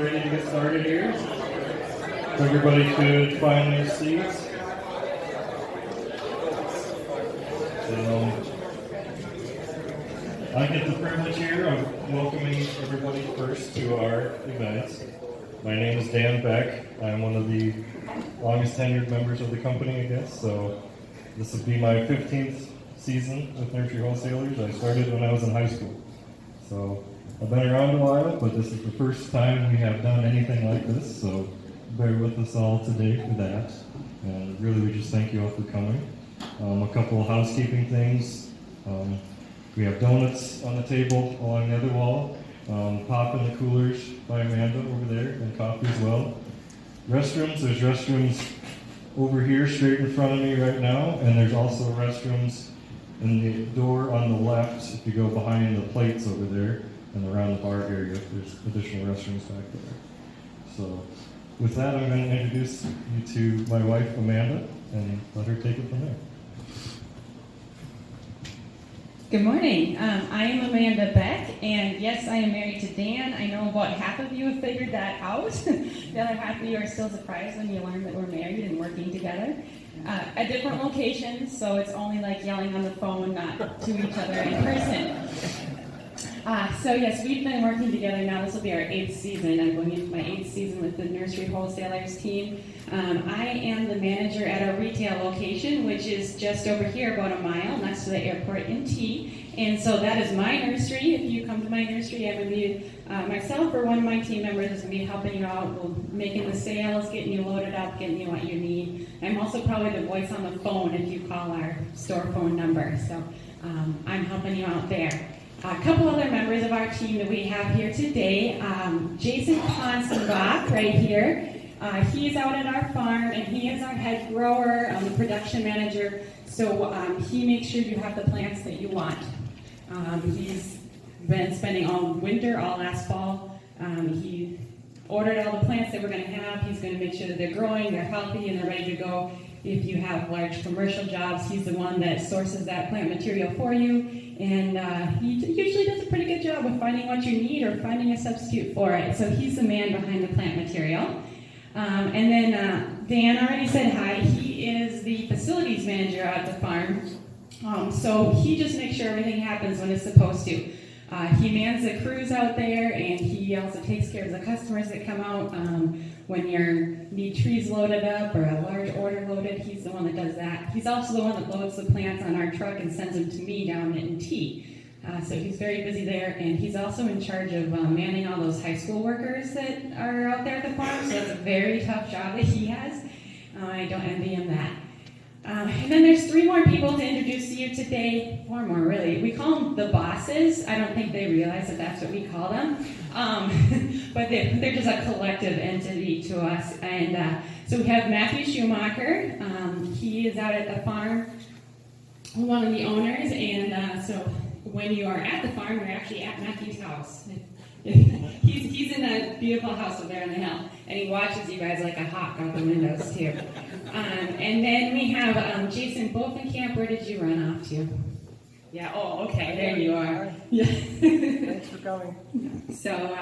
about ready to get started here. If everybody could find their seats. I get the privilege here of welcoming everybody first to our event. My name is Dan Beck. I'm one of the longest tenured members of the company, I guess. So this will be my 15th season with Nursery Wholesalers. I started when I was in high school. So I've been around a while, but this is the first time we have done anything like this. So bear with us all today for that. And really, we just thank you all for coming. A couple of housekeeping things. We have donuts on the table along the other wall, pop in the coolers by Amanda over there, and coffee as well. Restrooms, there's restrooms over here straight in front of me right now, and there's also restrooms in the door on the left if you go behind the plates over there and around the bar area. There's additional restrooms back there. So with that, I'm going to introduce you to my wife, Amanda, and let her take it from there. Good morning. I am Amanda Beck, and yes, I am married to Dan. I know about half of you have figured that out. The other half of you are still surprised when you learn that we're married and working together. At different locations, so it's only like yelling on the phone, not to each other in person. So yes, we've been working together now. This will be our 8th season. I'm going into my 8th season with the Nursery Wholesalers team. I am the manager at our retail location, which is just over here, about a mile next to the airport in T. And so that is my nursery. If you come to my nursery, I'm going to be myself or one of my team members is going to be helping you out, making the sales, getting you loaded up, getting you what you need. I'm also probably the voice on the phone if you call our store phone number. So I'm helping you out there. A couple other members of our team that we have here today. Jason Konsenbach right here. He's out at our farm, and he is our head grower, the production manager. So he makes sure you have the plants that you want. He's been spending all winter, all last fall. He ordered all the plants that we're going to have. He's going to make sure that they're growing, they're healthy, and they're ready to go. If you have large commercial jobs, he's the one that sources that plant material for you. And he usually does a pretty good job of finding what you need or finding a substitute for it. So he's the man behind the plant material. And then Dan already said hi. He is the facilities manager at the farm. So he just makes sure everything happens when it's supposed to. He mans the crews out there, and he also takes care of the customers that come out. When you need trees loaded up or a large order loaded, he's the one that does that. He's also the one that loads the plants on our truck and sends them to me down in T. So he's very busy there, and he's also in charge of manning all those high school workers that are out there at the farm, so that's a very tough job that he has. I don't envy him that. And then there's 3 more people to introduce to you today. 4 more, really. We call them the bosses. I don't think they realize that that's what we call them. But they're just a collective entity to us. And so we have Matthew Schumacher. He is out at the farm, one of the owners. And so when you are at the farm, you're actually at Matthew's house. He's in that beautiful house over there on the hill, and he watches you guys like a hawk out the windows too. And then we have Jason Bovenkamp. Where did you run off to? Yeah. Oh, okay. There you are. Yeah. Thanks for coming. So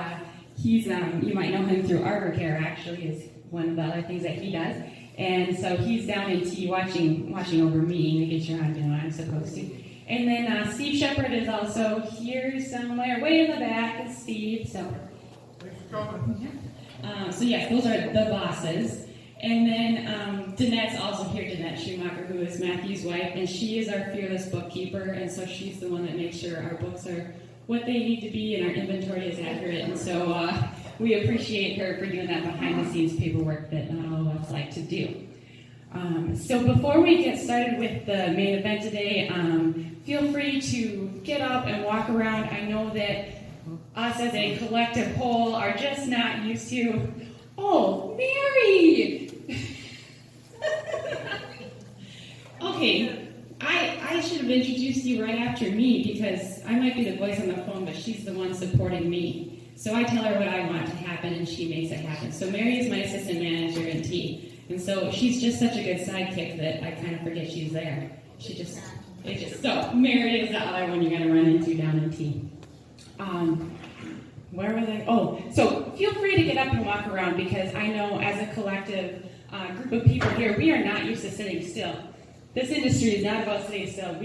he's you might know him through Arbor Care. Actually, is one of the other things that he does. And so he's down in T watching over me, making sure I'm doing what I'm supposed to. And then Steve Shepard is also here somewhere, way in the back. It's Steve. So. Thanks for coming. So yes, those are the bosses. And then Danette's also here, Danette Schumacher, who is Matthew's wife, and she is our fearless bookkeeper, and so she's the one that makes sure our books are what they need to be and our inventory is accurate. And so we appreciate her for doing that behind-the-scenes paperwork that not all of us like to do. So before we get started with the main event today, feel free to get up and walk around. I know that us as a collective whole are just not used to, oh, Mary! Okay, I should have introduced you right after me because I might be the voice on the phone, but she's the one supporting me. So I tell her what I want to happen, and she makes it happen. So Mary is my assistant manager in T. And so she's just such a good sidekick that I kind of forget she's there. So Mary is the other one you're going to run into down in T. where was I? Oh, so feel free to get up and walk around because I know as a collective group of people here, we are not used to sitting still. This industry is not about sitting still.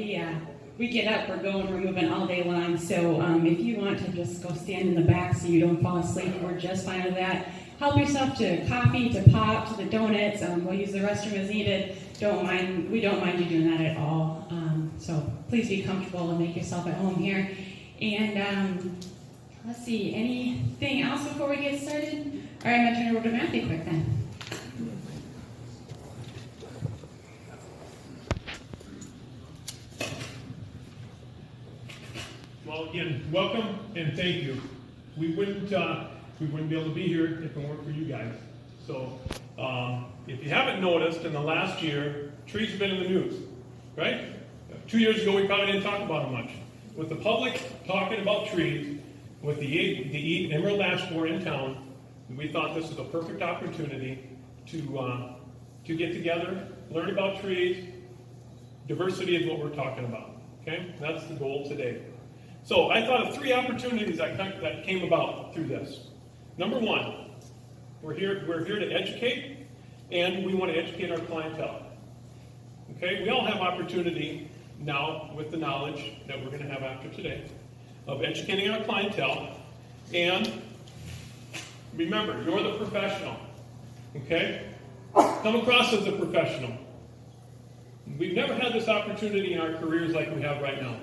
We get up, we're going, we're moving all day long. So if you want to just go stand in the back so you don't fall asleep, we're just fine with that. Help yourself to coffee, to pop, to the donuts. We'll use the restroom as needed. We don't mind you doing that at all. So please be comfortable and make yourself at home here. And let's see, anything else before we get started? All right, I'm going to turn it over to Matthew quick then. Well, again, welcome and thank you. We wouldn't be able to be here if it weren't for you guys. So, if you haven't noticed, in the last year, trees have been in the news, right? 2 years ago, we probably didn't talk about them much. With the public talking about trees, with the Emerald Ash Borer in town, we thought this was a perfect opportunity to get together, learn about trees. Diversity is what we're talking about. Okay, that's the goal today. So I thought of 3 opportunities that came about through this. Number 1, we're here to educate, and we want to educate our clientele. Okay, we all have opportunity now with the knowledge that we're going to have after today of educating our clientele. And remember, you're the professional. Okay, come across as a professional. We've never had this opportunity in our careers like we have right now.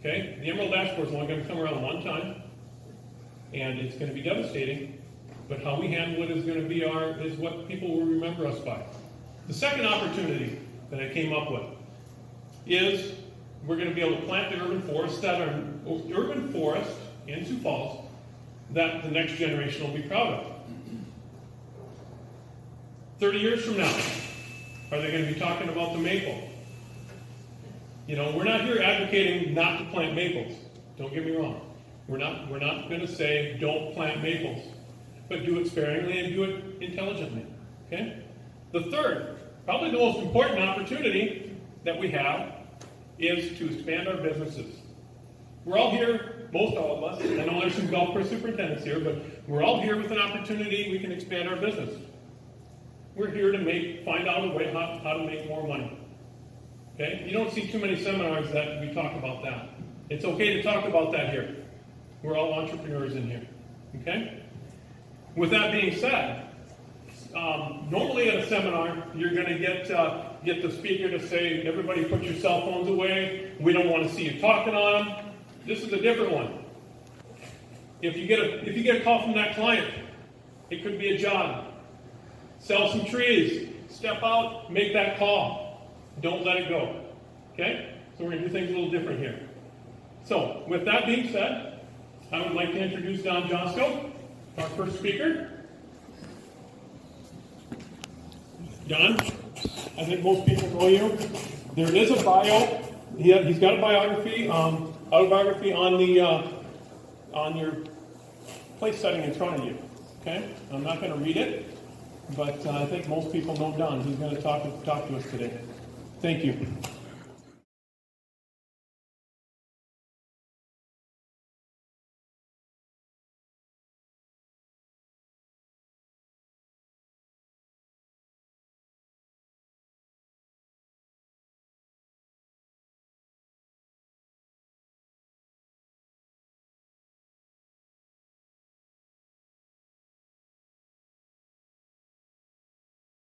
Okay, the Emerald Ash Borer is only going to come around one time, and it's going to be devastating. But how we handle it is going to be is what people will remember us by. The second opportunity that I came up with is we're going to be able to plant the urban forests in Sioux Falls that the next generation will be proud of. 30 years from now, are they going to be talking about the maple? You know, we're not here advocating not to plant maples. Don't get me wrong. We're not going to say don't plant maples, but do it sparingly and do it intelligently. Okay? The third, probably the most important opportunity that we have is to expand our businesses. We're all here, most all of us. I know there's some golf course superintendents here, but we're all here with an opportunity we can expand our business. We're here to find out a way how to make more money. Okay? You don't see too many seminars that we talk about that. It's okay to talk about that here. We're all entrepreneurs in here. Okay? With that being said, normally at a seminar, you're going to get the speaker to say, everybody put your cell phones away. We don't want to see you talking on them. This is a different one. If you get a call from that client, it could be a job. Sell some trees. Step out, make that call. Don't let it go. Okay? So we're going to do things a little different here. So, with that being said, I would like to introduce Don Josko, our first speaker. Don, I think most people know you. There is a bio. He's got a biography, autobiography on your place setting in front of you. Okay? I'm not going to read it, but I think most people know Don. He's going to talk to us today. Thank you.